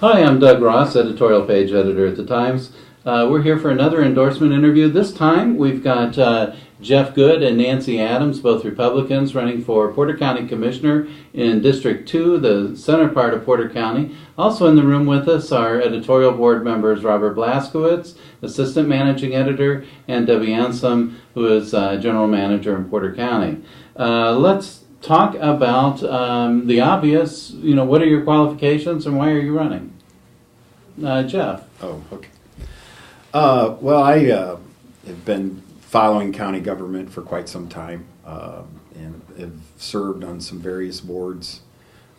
Hi, I'm Doug Ross, editorial page editor at the Times. We're here for another endorsement interview. This time we've got Jeff Good and Nancy Adams, both Republicans, running for Porter County Commissioner in District 2, the center part of Porter County. Also in the room with us are editorial board members Robert Blaskowitz, Assistant Managing Editor, and Debbie Ansom, who is General Manager in Porter County. Let's talk about the obvious. What are your qualifications and why are you running? Jeff. Oh, okay. Well, I have been following county government for quite some time and have served on some various boards.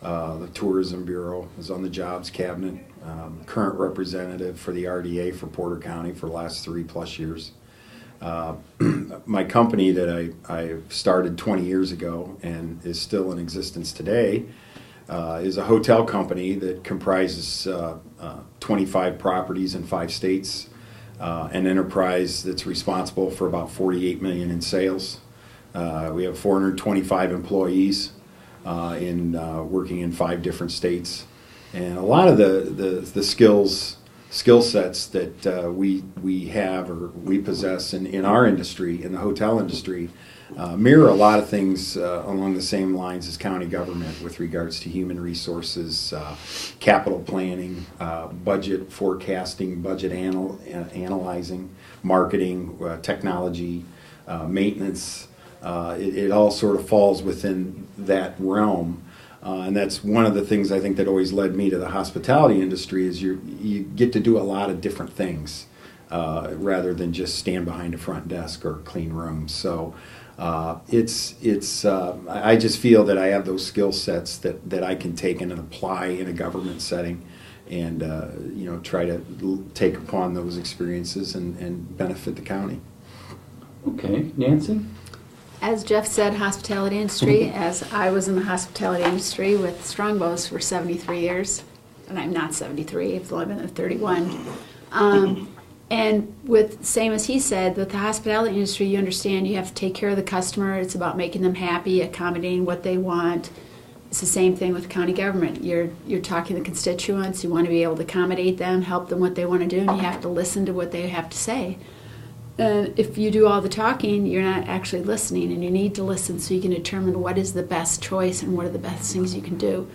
The Tourism Bureau, was on the Jobs Cabinet, current representative for the RDA for Porter County for the last 3+ years. My company that I started 20 years ago and is still in existence today is a hotel company that comprises 25 properties in 5 states, an enterprise that's responsible for about $48 million in sales. We have 425 employees working in 5 different states, and a lot of the skill sets that we have or we possess in our industry, in the hotel industry, mirror a lot of things along the same lines as county government with regards to human resources, capital planning, budget forecasting, budget analyzing, marketing, technology, maintenance. It all sort of falls within that realm. And that's one of the things I think that always led me to the hospitality industry is you get to do a lot of different things rather than just stand behind a front desk or clean rooms. So I just feel that I have those skill sets that I can take and apply in a government setting and try to take upon those experiences and benefit the county. Okay, Nancy? As Jeff said, hospitality industry, as I was in the hospitality industry with Strongbows for 73 years, and I'm not 73, I've only been there 31. And with, same as he said, with the hospitality industry, you understand you have to take care of the customer. It's about making them happy, accommodating what they want. It's the same thing with county government. You're talking to constituents, you want to be able to accommodate them, help them what they want to do, and you have to listen to what they have to say. And if you do all the talking, you're not actually listening, and you need to listen so you can determine what is the best choice and what are the best things you can do.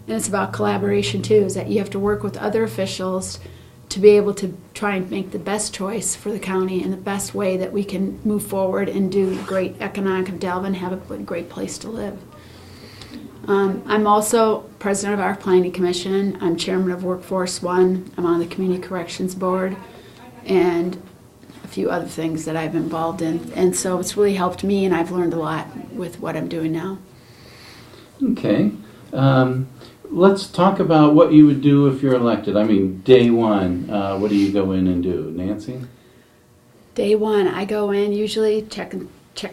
And it's about collaboration too, is that you have to work with other officials to be able to try and make the best choice for the county and the best way that we can move forward and do great economic development and have a great place to live. I'm also president of our planning commission. I'm chairman of Workforce One. I'm on the Community Corrections Board and a few other things that I've been involved in. And so it's really helped me, and I've learned a lot with what I'm doing now. Okay. Let's talk about what you would do if you're elected. I mean, day one, what do you go in and do? Nancy? Day one, I go in, usually check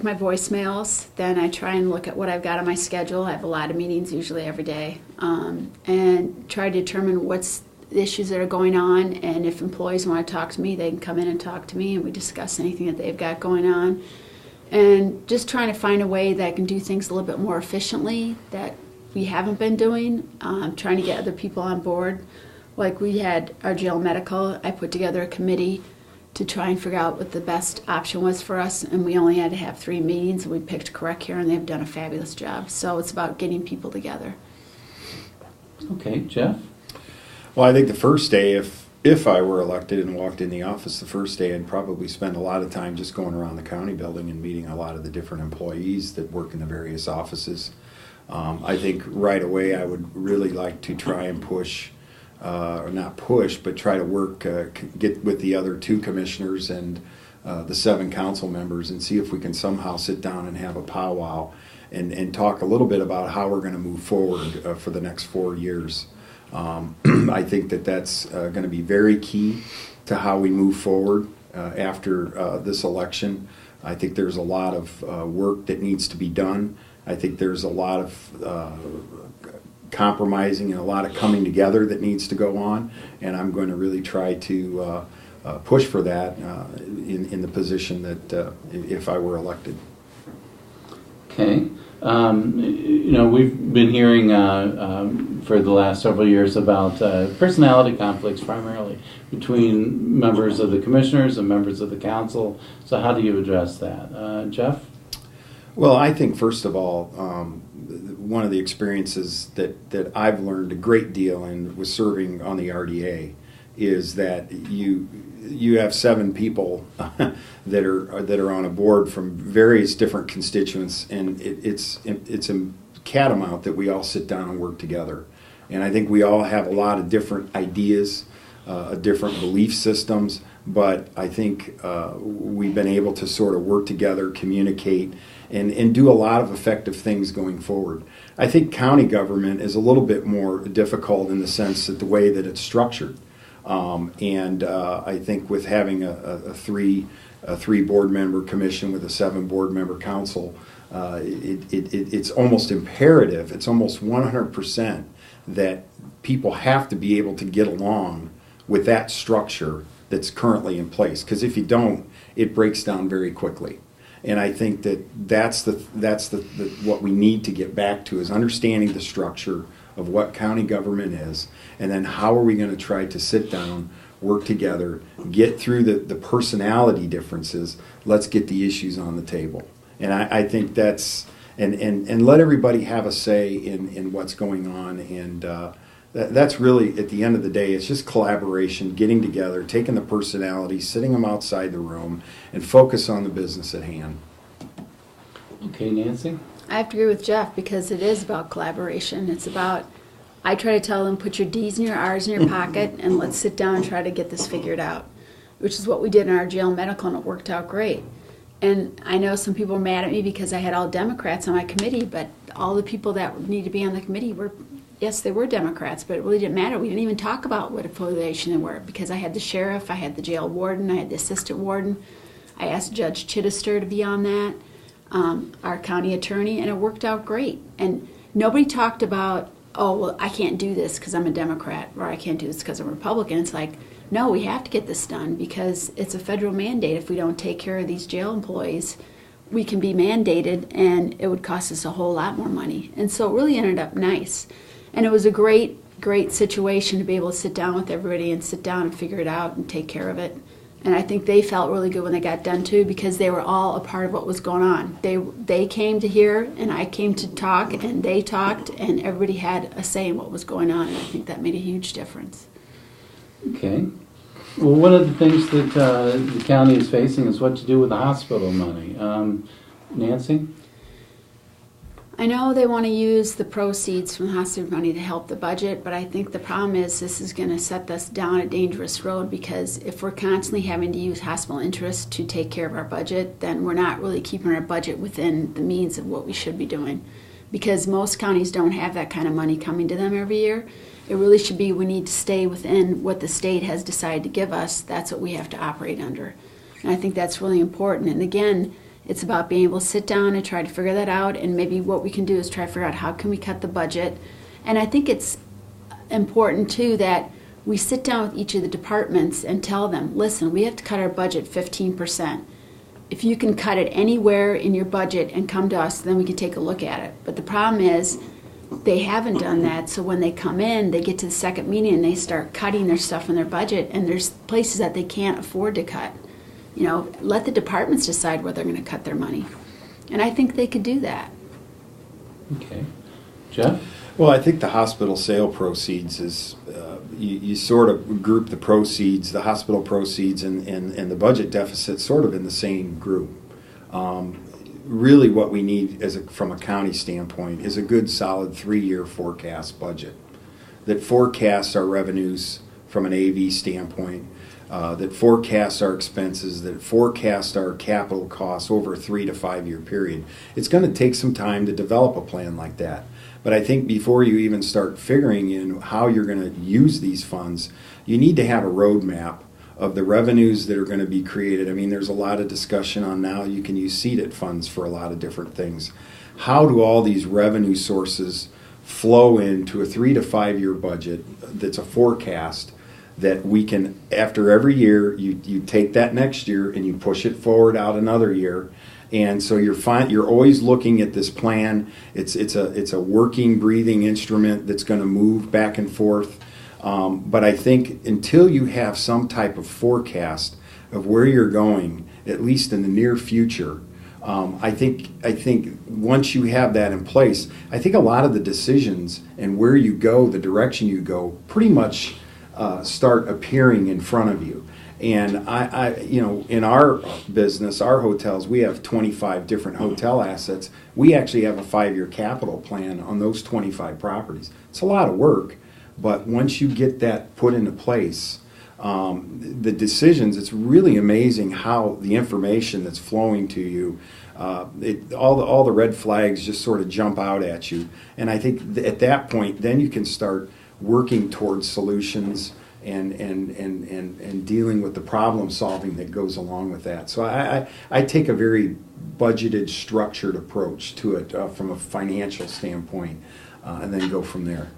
my voicemails, then I try and look at what I've got on my schedule. I have a lot of meetings usually every day, and try to determine what's the issues that are going on, and if employees want to talk to me, they can come in and talk to me, and we discuss anything that they've got going on. And just trying to find a way that I can do things a little bit more efficiently that we haven't been doing, trying to get other people on board. Like we had our jail medical, I put together a committee to try and figure out what the best option was for us, and we only had to have 3 meetings, and we picked Correct Care, and they've done a fabulous job. So it's about getting people together. Okay, Jeff? Well, I think the first day, if I were elected and walked in the office the first day, I'd probably spend a lot of time just going around the county building and meeting a lot of the different employees that work in the various offices. I think right away I would really like to try and push, or not push, but try to work, get with the other 2 commissioners and the 7 council members and see if we can somehow sit down and have a powwow and talk a little bit about how we're going to move forward for the next 4 years. I think that's going to be very key to how we move forward after this election. I think there's a lot of work that needs to be done. I think there's a lot of compromising and a lot of coming together that needs to go on, and I'm going to really try to push for that in the position that if I were elected. Okay. We've been hearing for the last several years about personality conflicts primarily between members of the commissioners and members of the council. So how do you address that? Jeff? Well, I think first of all, one of the experiences that I've learned a great deal in was serving on the RDA is that you have 7 people that are on a board from various different constituents, and it's a catamount that we all sit down and work together. And I think we all have a lot of different ideas, different belief systems, but I think we've been able to sort of work together, communicate, and do a lot of effective things going forward. I think county government is a little bit more difficult in the sense that the way that it's structured. I think with having a three board member commission with a 7 board member council, it's almost imperative, it's almost 100% that people have to be able to get along with that structure that's currently in place. Because if you don't, it breaks down very quickly. And I think that's what we need to get back to is understanding the structure of what county government is, and then how are we going to try to sit down, work together, get through the personality differences. Let's get the issues on the table. And I think that's and let everybody have a say in what's going on. And that's really, at the end of the day, it's just collaboration, getting together, taking the personalities, sitting them outside the room, and focus on the business at hand. Okay, Nancy? I have to agree with Jeff because it is about collaboration. It's about, I try to tell them, put your D's and your R's in your pocket and let's sit down and try to get this figured out, which is what we did in our jail and medical, and it worked out great. And I know some people were mad at me because I had all Democrats on my committee, but all the people that need to be on the committee were, yes, they were Democrats, but it really didn't matter. We didn't even talk about what affiliation they were because I had the sheriff, I had the jail warden, I had the assistant warden. I asked Judge Chittister to be on that, our county attorney, and it worked out great. And nobody talked about, oh, well, I can't do this because I'm a Democrat, or I can't do this because I'm a Republican. It's like, no, we have to get this done because it's a federal mandate. If we don't take care of these jail employees, we can be mandated, and it would cost us a whole lot more money. And so it really ended up nice. And it was a great situation to be able to sit down with everybody and sit down and figure it out and take care of it. And I think they felt really good when they got done too, because they were all a part of what was going on. They came to hear, and I came to talk, and they talked, and everybody had a say in what was going on. And I think that made a huge difference. Okay. Well, one of the things that the county is facing is what to do with the hospital money. Nancy? I know they want to use the proceeds from the hospital money to help the budget, but I think the problem is this is going to set us down a dangerous road, because if we're constantly having to use hospital interest to take care of our budget, then we're not really keeping our budget within the means of what we should be doing, because most counties don't have that kind of money coming to them every year. It really should be, we need to stay within what the state has decided to give us. That's what we have to operate under. And I think that's really important. And again, it's about being able to sit down and try to figure that out, and maybe what we can do is try to figure out how can we cut the budget. And I think it's important too that we sit down with each of the departments and tell them, listen, we have to cut our budget 15%. If you can cut it anywhere in your budget and come to us, then we can take a look at it. But the problem is they haven't done that, so when they come in, they get to the second meeting and they start cutting their stuff in their budget, and there's places that they can't afford to cut. You know, let the departments decide where they're going to cut their money. And I think they could do that. Okay. Jeff? Well, I think the hospital sale proceeds is, you sort of group the proceeds, the hospital proceeds and the budget deficit sort of in the same group. Really what we need from a county standpoint is a good solid 3-year forecast budget that forecasts our revenues from an AV standpoint, that forecasts our expenses, that forecasts our capital costs over a 3 to 5 year period. It's going to take some time to develop a plan like that. But I think before you even start figuring in how you're going to use these funds, you need to have a roadmap of the revenues that are going to be created. I mean, there's a lot of discussion on now you can use seeded funds for a lot of different things. How do all these revenue sources flow into a 3 to 5 year budget that's a forecast that we can, after every year, you take that next year and you push it forward out another year, And so you're always looking at this plan. It's a working, breathing instrument that's going to move back and forth. But I think until you have some type of forecast of where you're going, at least in the near future, I think once you have that in place, I think a lot of the decisions and where you go, the direction you go, pretty much start appearing in front of you. And in our business, our hotels, we have 25 different hotel assets. We actually have a 5-year capital plan on those 25 properties. It's a lot of work, but once you get that put into place, the decisions, it's really amazing how the information that's flowing to you, all the red flags just sort of jump out at you. And I think at that point, then you can start working towards solutions and dealing with the problem solving that goes along with that. So I take a very budgeted, structured approach to it from a financial standpoint, and then go from there.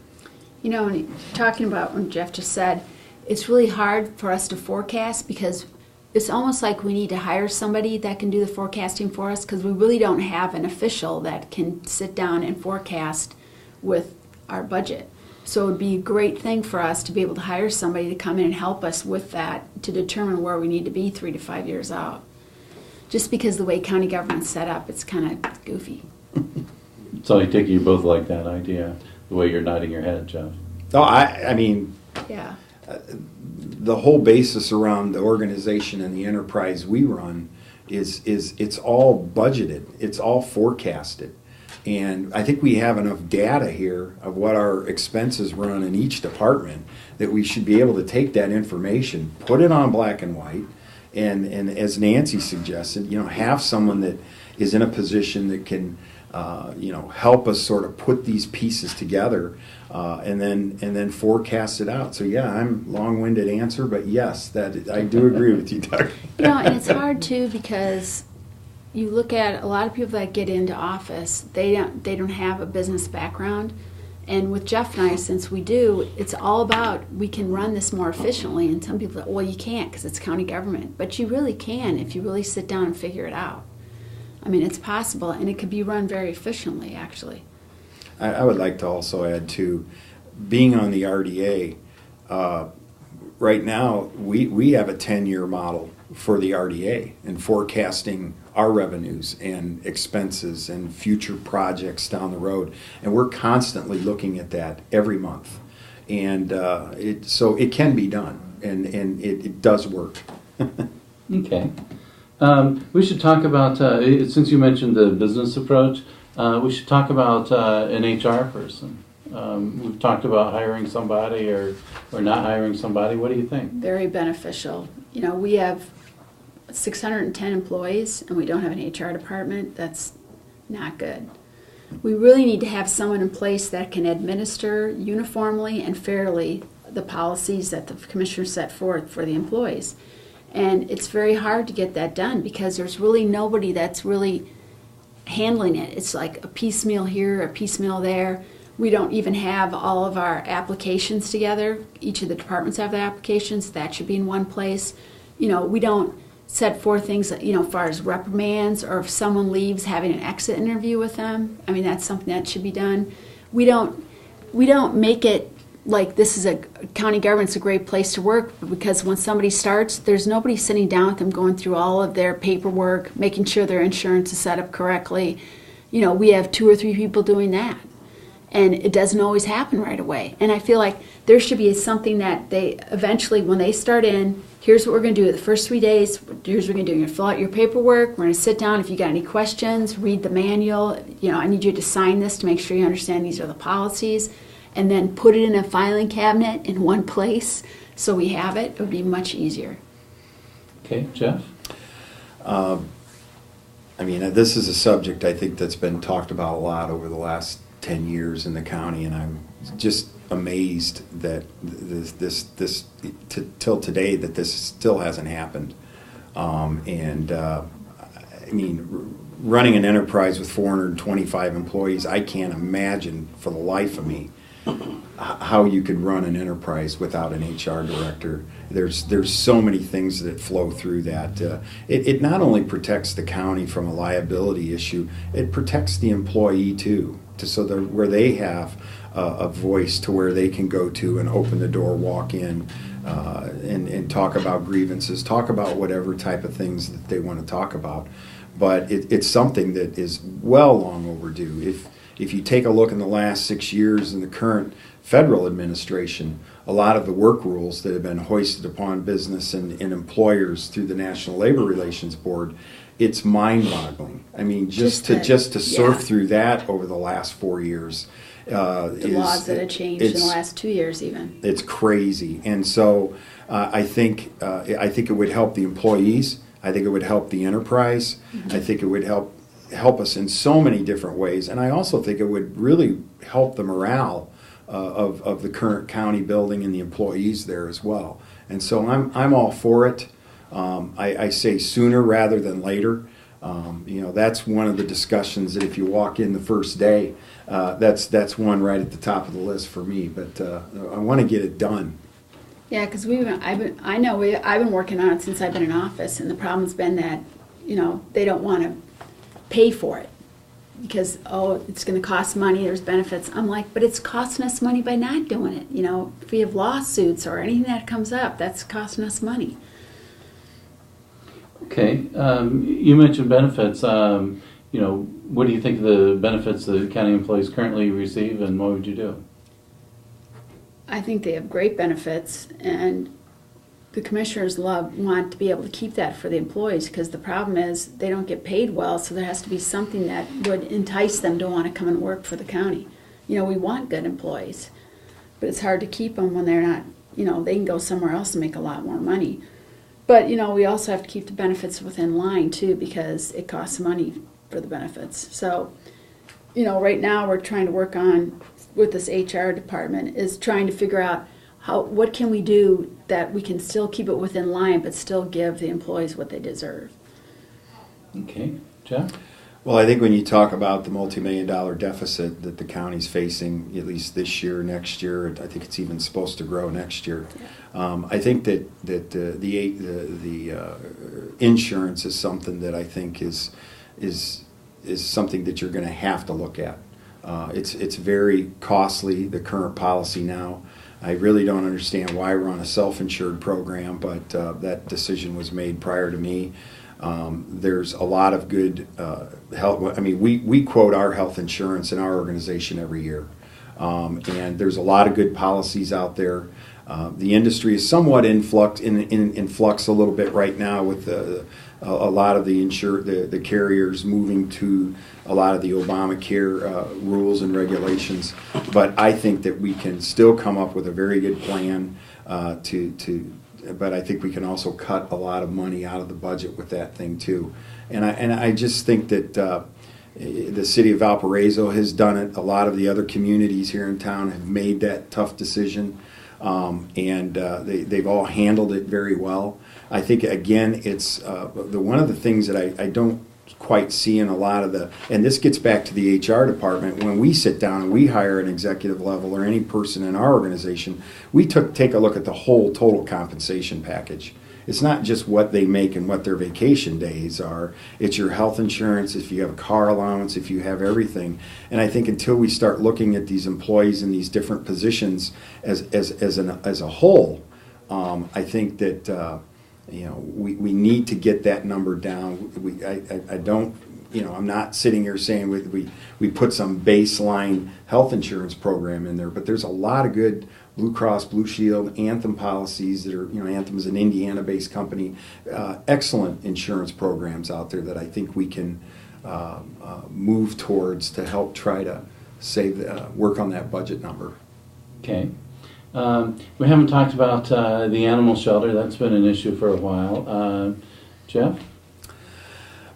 You know, talking about what Jeff just said, it's really hard for us to forecast because it's almost like we need to hire somebody that can do the forecasting for us, because we really don't have an official that can sit down and forecast with our budget. So it would be a great thing for us to be able to hire somebody to come in and help us with that, to determine where we need to be 3 to 5 years out. Just because the way county government's set up, it's kind of goofy. So I take it you both like that idea, the way you're nodding your head, Jeff. Oh, I mean, Yeah. the whole basis around the organization and the enterprise we run is it's all budgeted, it's all forecasted. And I think we have enough data here of what our expenses run in each department that we should be able to take that information, put it on black and white, and as Nancy suggested, have someone that is in a position that can help us sort of put these pieces together, and then forecast it out. So yeah, I'm long-winded answer, but yes, that I do agree with you, Doug. And it's hard too, because you look at a lot of people that get into office, they don't have a business background. And with Jeff and I, since we do, it's all about we can run this more efficiently. And some people say, well, you can't because it's county government. But you really can if you really sit down and figure it out. I mean, it's possible, and it could be run very efficiently, actually. I would like to also add, too, being on the RDA, right now we have a 10-year model for the RDA and forecasting our revenues and expenses and future projects down the road. And we're constantly looking at that every month. And so it can be done, and it does work. Okay. We should talk about, since you mentioned the business approach, we should talk about an HR person. We've talked about hiring somebody or not hiring somebody. What do you think? Very beneficial. We have 610 employees and we don't have an HR department. That's not good. We really need to have someone in place that can administer uniformly and fairly the policies that the commissioner set forth for the employees. And it's very hard to get that done because there's really nobody that's really handling it. It's like a piecemeal here, a piecemeal there. We don't even have all of our applications together. Each of the departments have their applications. That should be in one place. We don't set forth things, as far as reprimands, or if someone leaves, having an exit interview with them. I mean, that's something that should be done. We don't make it like this is a county government's a great place to work, because when somebody starts, there's nobody sitting down with them going through all of their paperwork, making sure their insurance is set up correctly. We have 2 or 3 people doing that. And it doesn't always happen right away. And I feel like there should be something that they eventually, when they start in, here's what we're going to do the first 3 days. Here's what we're going to do. You're going to fill out your paperwork. We're going to sit down. If you got any questions, read the manual. I need you to sign this to make sure you understand these are the policies. And then put it in a filing cabinet in one place so we have it. It would be much easier. Okay, Jeff? This is a subject I think that's been talked about a lot over the last 10 years in the county, and I'm just amazed that this till today that this still hasn't happened. Running an enterprise with 425 employees, I can't imagine for the life of me how you could run an enterprise without an HR director there's so many things that flow through that. It not only protects the county from a liability issue, it protects the employee too, so that where they have a voice to where they can go to and open the door, walk in, and talk about grievances, talk about whatever type of things that they want to talk about. But it's something that is well long overdue. If you take a look in the last 6 years in the current federal administration, a lot of the work rules that have been hoisted upon business and employers through the National Labor Relations Board, it's mind-boggling. I mean, just to surf through that over the last 4 years. The laws that have changed in the last 2 years even. It's crazy. And so I think it would help the employees. I think it would help the enterprise. I think it would help us in so many different ways. And I also think it would really help the morale of the current county building and the employees there as well. And so I'm all for it. I say sooner rather than later. That's one of the discussions that if you walk in the first day, that's one right at the top of the list for me. But I want to get it done. Yeah, because I've been working on it since I've been in office, and the problem's been that they don't want to pay for it because it's going to cost money. There's benefits. I'm like, but it's costing us money by not doing it. If we have lawsuits or anything that comes up, that's costing us money. Okay, you mentioned benefits. What do you think of the benefits the county employees currently receive, and what would you do? I think they have great benefits, and the commissioners want to be able to keep that for the employees, because the problem is they don't get paid well, so there has to be something that would entice them to want to come and work for the county. We want good employees, but it's hard to keep them when they're not, they can go somewhere else and make a lot more money. But, we also have to keep the benefits within line, too, because it costs money for the benefits. So, right now we're trying to work on, with this HR department, is trying to figure out what can we do that we can still keep it within line but still give the employees what they deserve. Okay. Jeff? Well, I think when you talk about the multi-million-dollar deficit that the county's facing, at least this year, next year, I think it's even supposed to grow next year. I think that the insurance is something that I think is something that you're going to have to look at. It's very costly, the current policy now. I really don't understand why we're on a self-insured program, but that decision was made prior to me. There's a lot of good health. I mean, we quote our health insurance in our organization every year, and there's a lot of good policies out there. The industry is somewhat in flux a little bit right now with a lot of the carriers moving to a lot of the Obamacare rules and regulations. But I think that we can still come up with a very good plan but I think we can also cut a lot of money out of the budget with that thing too. And I just think that the city of Valparaiso has done it. A lot of the other communities here in town have made that tough decision, and they've all handled it very well. I think, again, it's one of the things that I don't quite see in a lot of and this gets back to the HR department. When we sit down and we hire an executive level or any person in our organization, we take a look at the whole total compensation package. It's not just what they make and what their vacation days are. It's your health insurance, if you have a car allowance, if you have everything. And I think until we start looking at these employees in these different positions as a whole, I think that we need to get that number down. I don't, I'm not sitting here saying we put some baseline health insurance program in there, but there's a lot of good Blue Cross Blue Shield, Anthem policies that are, Anthem is an Indiana-based company, excellent insurance programs out there that I think we can move towards to help try to work on that budget number. Okay. We haven't talked about the animal shelter. That's been an issue for a while. Jeff?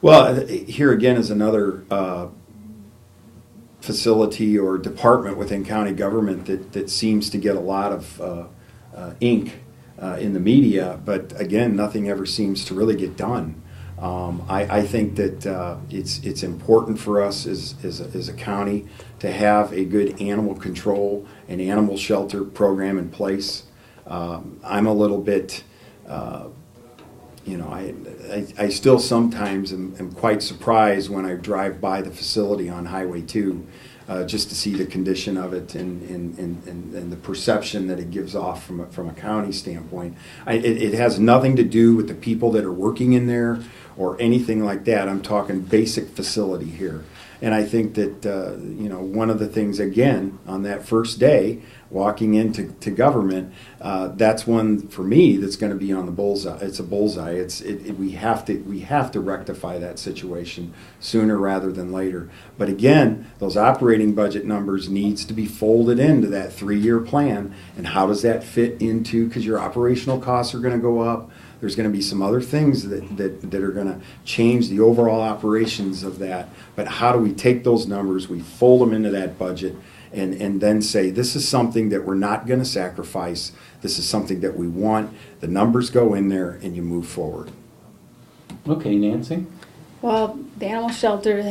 Well, here again is another facility or department within county government that seems to get a lot of ink in the media, but again, nothing ever seems to really get done. I think that it's important for us as a county to have a good animal control and animal shelter program in place. I'm a little bit, I still sometimes am quite surprised when I drive by the facility on Highway 2 just to see the condition of it and the perception that it gives off from a county standpoint. It has nothing to do with the people that are working in there or anything like that. I'm talking basic facility here. And I think that, one of the things, again, on that first day, walking into government, that's one, for me, that's going to be on the bullseye. It's a bullseye. We have to rectify that situation sooner rather than later. But again, those operating budget numbers needs to be folded into that 3-year plan. And how does that fit into, because your operational costs are going to go up. There's going to be some other things that are going to change the overall operations of that. But how do we take those numbers, we fold them into that budget, and then say, this is something that we're not going to sacrifice. This is something that we want. The numbers go in there, and you move forward. Okay, Nancy? Well, the animal shelter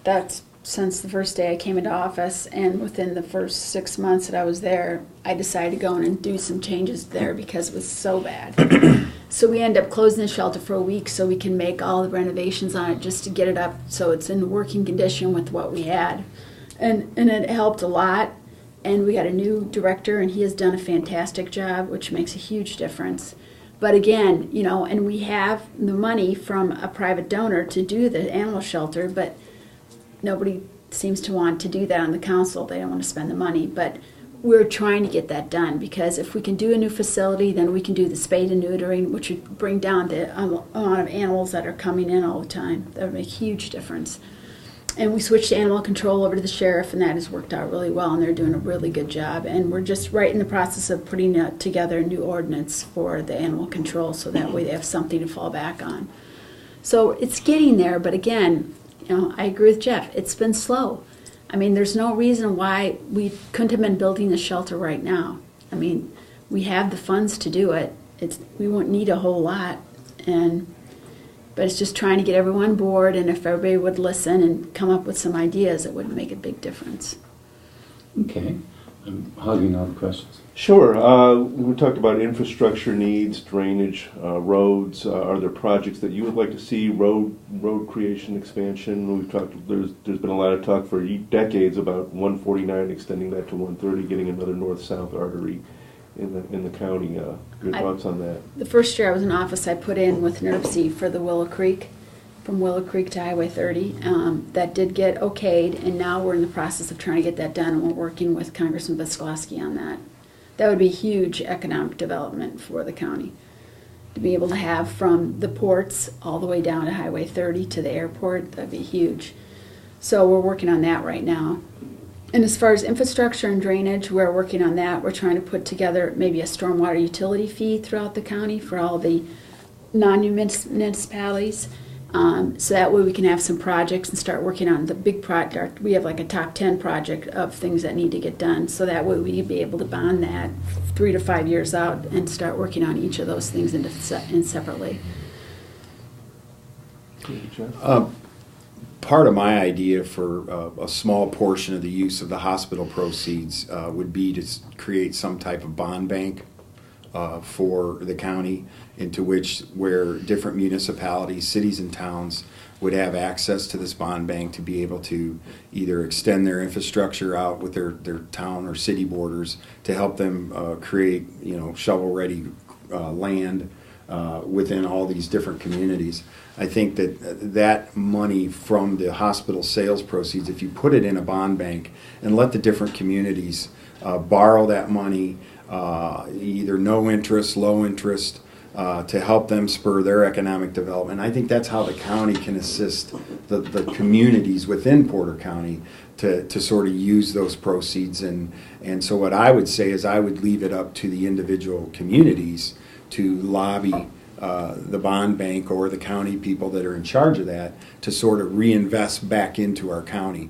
that's since the first day I came into office, and within the first 6 months that I was there, I decided to go in and do some changes there because it was so bad. So we end up closing the shelter for a week so we can make all the renovations on it just to get it up so it's in working condition with what we had. And it helped a lot. And we got a new director, and he has done a fantastic job, which makes a huge difference. But again, and we have the money from a private donor to do the animal shelter, but nobody seems to want to do that on the council. They don't want to spend the money. But we're trying to get that done, because if we can do a new facility, then we can do the spade and neutering, which would bring down the amount of animals that are coming in all the time. That would make a huge difference. And we switched animal control over to the sheriff, and that has worked out really well, and they're doing a really good job. And we're just right in the process of putting together a new ordinance for the animal control, so that way they have something to fall back on. So it's getting there, but again, I agree with Jeff. It's been slow. I mean, there's no reason why we couldn't have been building the shelter right now. I mean, we have the funds to do it. We won't need a whole lot, but it's just trying to get everyone on board, and if everybody would listen and come up with some ideas, it would make a big difference. Okay. I'm hogging all the questions. Sure. We talked about infrastructure needs, drainage, roads. Are there projects that you would like to see? Road creation, expansion. We've talked. There's been a lot of talk for decades about 149, extending that to 130, getting another north-south artery in the county. Your thoughts on that? The first year I was in office, I put in with NERC for the Willow Creek, from Willow Creek to Highway 30. That did get okayed, and now we're in the process of trying to get that done, and we're working with Congressman Viskolowski on that. That would be huge economic development for the county, to be able to have from the ports all the way down to Highway 30 to the airport. That'd be huge. So we're working on that right now. And as far as infrastructure and drainage, we're working on that. We're trying to put together maybe a stormwater utility fee throughout the county for all the non-municipalities. So that way we can have some projects and start working on the big project. We have like a top 10 project of things that need to get done. So that way we'd be able to bond that 3 to 5 years out and start working on each of those things in separately. Part of my idea for a small portion of the use of the hospital proceeds would be to create some type of bond bank for the county, where different municipalities, cities and towns would have access to this bond bank to be able to either extend their infrastructure out with their town or city borders to help them create shovel-ready land within all these different communities. I think that money from the hospital sales proceeds, if you put it in a bond bank and let the different communities borrow that money, either no interest, low interest, to help them spur their economic development. I think that's how the county can assist the communities within Porter County to sort of use those proceeds. And so what I would say is I would leave it up to the individual communities to lobby the bond bank or the county people that are in charge of that to sort of reinvest back into our county.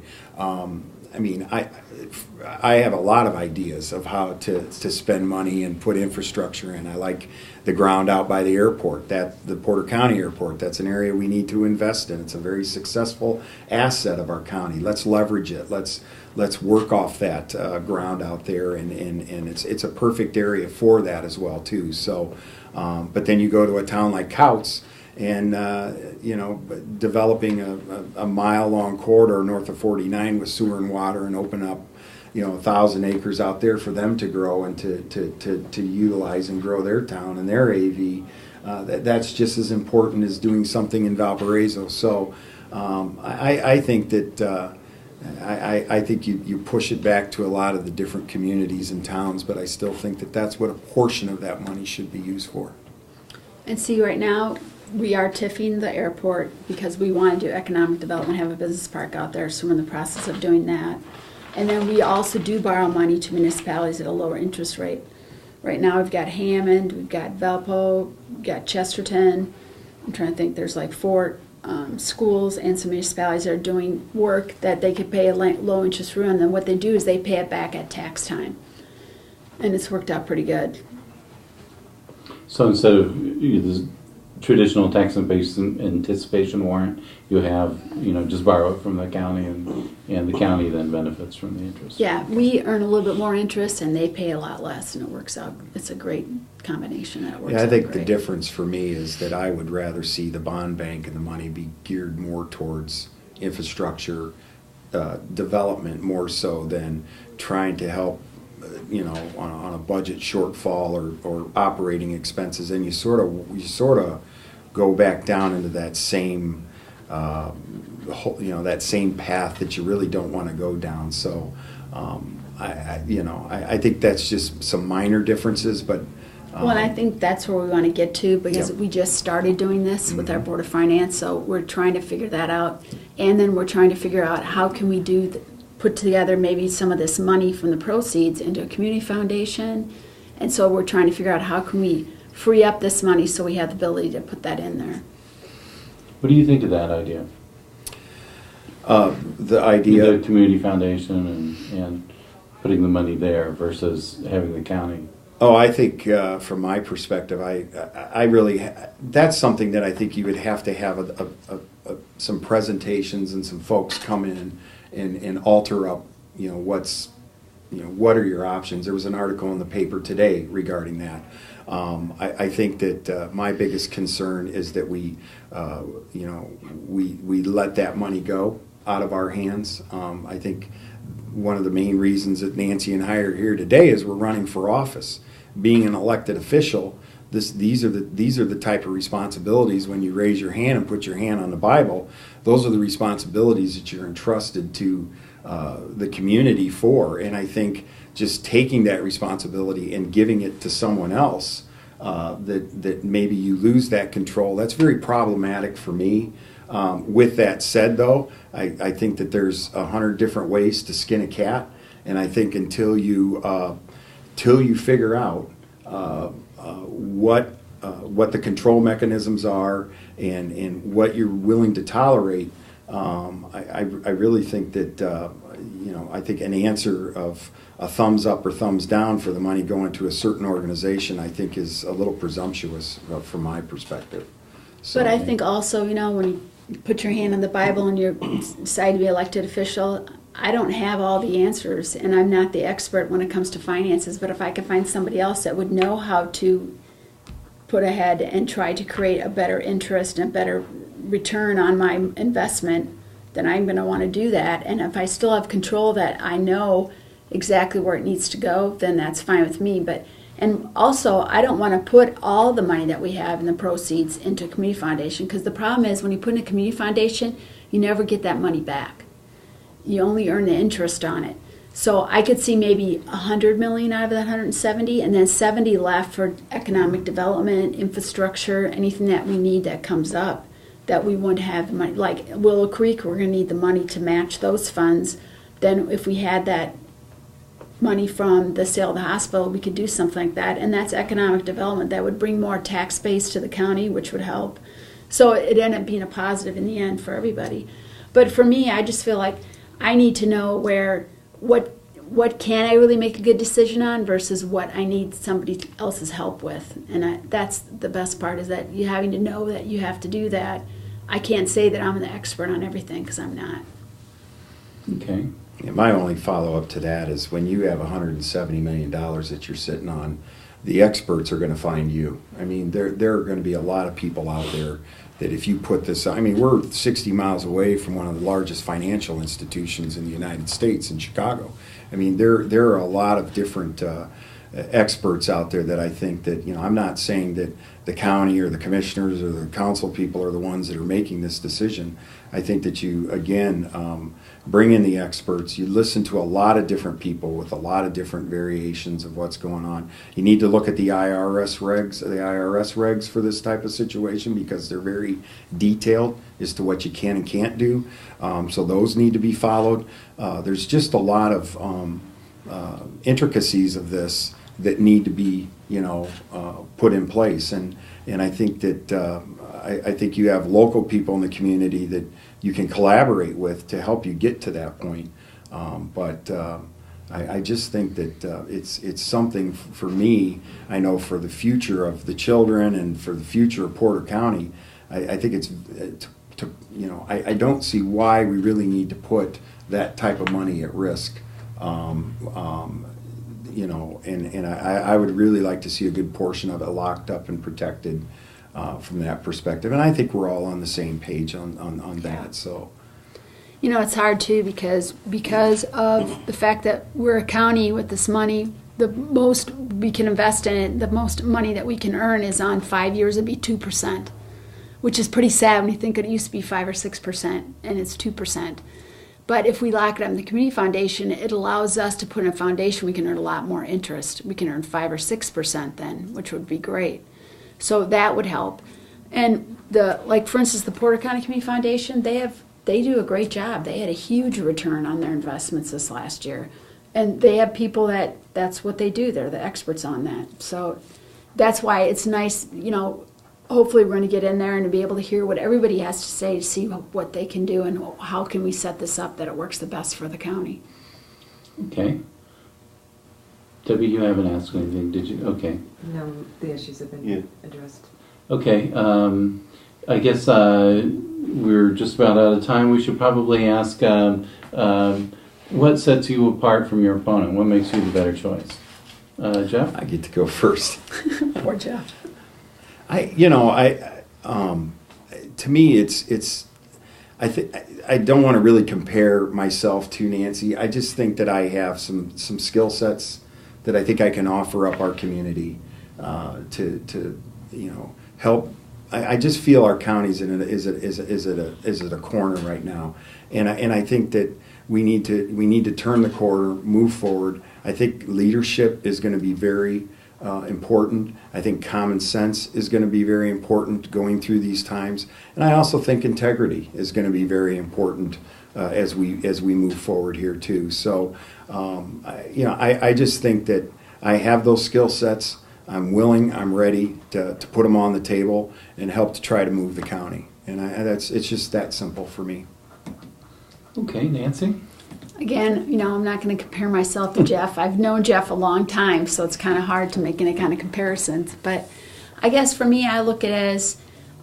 I mean, I have a lot of ideas of how to spend money and put infrastructure in. I like the ground out by the airport, the Porter County Airport. That's an area we need to invest in. It's a very successful asset of our county. Let's leverage it. Let's work off that ground out there, and it's a perfect area for that as well too. So, but then you go to a town like Couts, and developing a mile-long corridor north of 49 with sewer and water, and open up 1,000 acres out there for them to grow and to utilize and grow their town and their AV. That's just as important as doing something in Valparaiso. So I think that I think you push it back to a lot of the different communities and towns, but I still think that that's what a portion of that money should be used for. And see, right now, we are TIFing the airport because we want to do economic development, have a business park out there, so we're in the process of doing that. And then we also do borrow money to municipalities at a lower interest rate. Right now we've got Hammond, we've got Valpo, we've got Chesterton. I'm trying to think, there's like 4 schools and some municipalities that are doing work that they could pay a low interest rate on. And then what they do is they pay it back at tax time. And it's worked out pretty good. So instead of the traditional tax anticipation warrant, you have, just borrow it from the county, and the county then benefits from the interest. Yeah, we earn a little bit more interest and they pay a lot less, and it works out. It's a great combination that works out. Yeah, I think great. the difference for me is that I would rather see the bond bank and the money be geared more towards infrastructure development, more so than trying to help on a budget shortfall or operating expenses, and you sort of go back down into that same that same path that you really don't want to go down. So I think that's just some minor differences, but well, and I think that's where we want to get to, because Yep. we just started doing this with our Board of Finance, so we're trying to figure that out, and then we're trying to figure out how can we put together maybe some of this money from the proceeds into a community foundation. And so we're trying to figure out how can we free up this money so we have the ability to put that in there. What do you think of that idea? The idea, The community foundation and putting the money there versus having the county. I think from my perspective, I really, that's something that I think you would have to have some presentations and some folks come in and alter up, what are your options? There was an article in the paper today regarding that. I think that my biggest concern is that we let that money go out of our hands. I think one of the main reasons that Nancy and I are here today is we're running for office. Being an elected official, these are the type of responsibilities. When you raise your hand and put your hand on the Bible, those are the responsibilities that you're entrusted to the community for. And I think just taking that responsibility and giving it to someone else, that maybe you lose that control, that's very problematic for me. With that said, though, I think that there's 100 different ways to skin a cat, and I think until you figure out what the control mechanisms are and what you're willing to tolerate, I really think that I think an answer of a thumbs up or thumbs down for the money going to a certain organization, I think, is a little presumptuous from my perspective. So, But I think also, when you put your hand on the Bible and you decide to be elected official, I don't have all the answers, and I'm not the expert when it comes to finances, but if I could find somebody else that would know how to put ahead and try to create a better interest and better return on my investment, then I'm going to want to do that. And if I still have control that I know exactly where it needs to go, then that's fine with me. And also, I don't want to put all the money that we have in the proceeds into a community foundation, because the problem is when you put in a community foundation, you never get that money back. You only earn the interest on it. So I could see maybe $100 million out of that 170, and then 70 left for economic development, infrastructure, anything that we need that comes up that we wouldn't have the money. Like Willow Creek, we're going to need the money to match those funds. Then if we had that money from the sale of the hospital, we could do something like that, and that's economic development. That would bring more tax base to the county, which would help. So it ended up being a positive in the end for everybody. But for me, I just feel like I need to know what can I really make a good decision on versus what I need somebody else's help with. And that's the best part, is that you having to know that you have to do that. I can't say that I'm the expert on everything, because I'm not. Okay. Yeah, my only follow-up to that is when you have $170 million that you're sitting on, the experts are going to find you. I mean, there are going to be a lot of people out there that if you put this, I mean, we're 60 miles away from one of the largest financial institutions in the United States in Chicago. I mean, there are a lot of different experts out there that I think that, you know, I'm not saying that the county or the commissioners or the council people are the ones that are making this decision. I think that you, again, bring in the experts. You listen to a lot of different people with a lot of different variations of what's going on. You need to look at the IRS regs for this type of situation, because they're very detailed as to what you can and can't do. So those need to be followed. There's just a lot of intricacies of this that need to be, you know, put in place. And I think that I think you have local people in the community that you can collaborate with to help you get to that point. But I just think that it's something for me. I know for the future of the children and for the future of Porter County, I think it's you know, I don't see why we really need to put that type of money at risk. You know, and I would really like to see a good portion of it locked up and protected from that perspective. And I think we're all on the same page on that. So, You know, it's hard too, because of the fact that we're a county with this money. The most we can invest in it, the most money that we can earn is on 5 years, it'd be 2%, which is pretty sad when you think it used to be 5 or 6%, and it's 2%. But if we lock it up in the community foundation, it allows us to put in a foundation. We can earn a lot more interest. We can earn 5 or 6% then, which would be great. So that would help. And like for instance, the Porter County Community Foundation, they do a great job. They had a huge return on their investments this last year, and they have people that's what they do. They're the experts on that. So that's why it's nice. You know, hopefully we're going to get in there and be able to hear what everybody has to say to see what they can do and how can we set this up that it works the best for the county. Okay. Debbie, you haven't asked anything, did you? Okay. No, the issues have been addressed. Okay. I guess we're just about out of time. We should probably ask what sets you apart from your opponent? What makes you the better choice? Jeff? I get to go first. Poor Jeff. To me, it's. I don't want to really compare myself to Nancy. I just think that I have some skill sets that I think I can offer up our community to help. I just feel our county's is at a corner right now, and I think that we need to turn the corner, move forward. I think leadership is going to be very important. I think common sense is going to be very important going through these times, and I also think integrity is going to be very important as we move forward here too. So, I just think that I have those skill sets. I'm willing. I'm ready to put them on the table and help to try to move the county, and it's just that simple for me. Okay, Nancy. Again, I'm not going to compare myself to Jeff. I've known Jeff a long time, so it's kind of hard to make any kind of comparisons. But I guess for me, I look at it as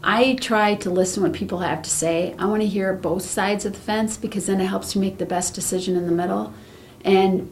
I try to listen to what people have to say. I want to hear both sides of the fence, because then it helps you make the best decision in the middle. And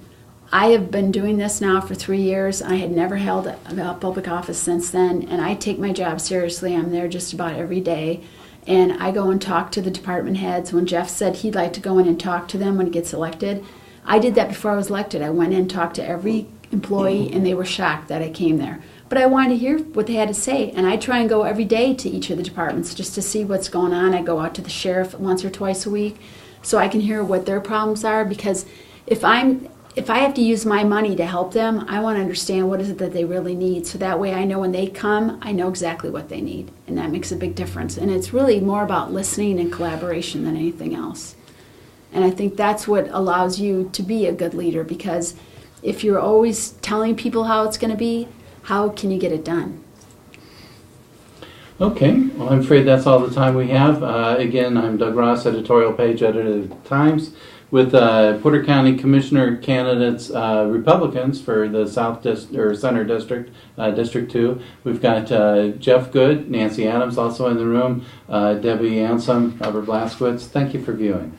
I have been doing this now for 3 years. I had never held a public office since then, and I take my job seriously. I'm there just about every day. And I go and talk to the department heads. When Jeff said he'd like to go in and talk to them when he gets elected, I did that before I was elected. I went in and talked to every employee, and they were shocked that I came there. But I wanted to hear what they had to say, and I try and go every day to each of the departments just to see what's going on. I go out to the sheriff once or twice a week so I can hear what their problems are, because if I have to use my money to help them, I want to understand what is it that they really need. So that way I know when they come, I know exactly what they need. And that makes a big difference. And it's really more about listening and collaboration than anything else. And I think that's what allows you to be a good leader, because if you're always telling people how it's going to be, how can you get it done? Okay, well, I'm afraid that's all the time we have. Again, I'm Doug Ross, editorial page editor of the Times. with Porter County Commissioner candidates, Republicans for the Center District, District 2. We've got Jeff Good, Nancy Adams also in the room, Debbie Ansom, Robert Blaskowitz. Thank you for viewing.